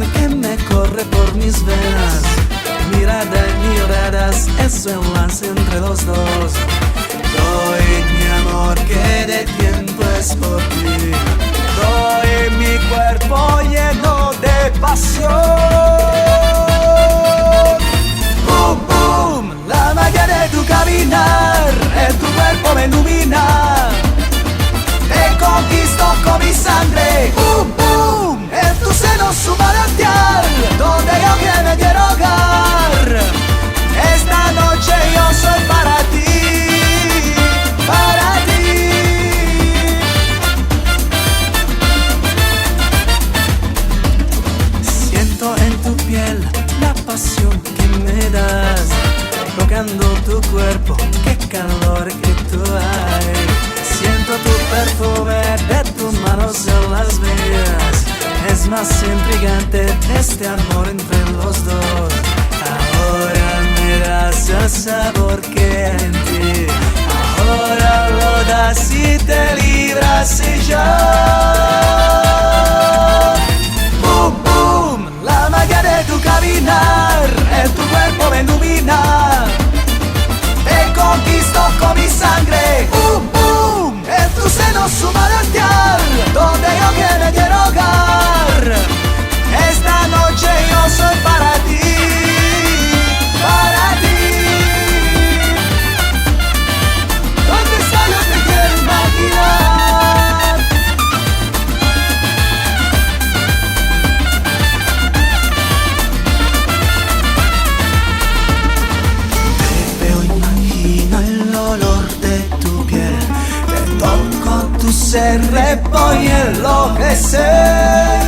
que me corre por mis venas. Mirada y miradas, es el enlace entre los dos. Doy mi amor que de tiempo es por ti. Doy mi cuerpo lleno de pasión. Boom, boom, la magia de tu caminar, tu cuerpo me ilumina. Te conquisto con mi sangre. Boom, boom, en tu seno su manantial, donde yo que me quiero hogar. Esta noche yo soy para ti, para ti. Siento en tu piel la pasión que me das, tocando tu cuerpo, qué calor que tú hay. Siento tu perfume de tus manos en las mías. Es más intrigante este amor entre los dos. Ahora me das el sabor que hay en ti. Ahora lo das y te libras y ya. Boom, boom, la magia de tu caminar, tu cuerpo me ilumina. Te conquisto con mi sangre. Boom, boom, en tu seno su manantial, donde yo que me quiero hogar. Esta noche yo soy para ti, para ti. ¿Dónde está? Yo te quiero imaginar. Te veo, imagino el olor de tu piel. Te toco tu ser, voy a enloquecer.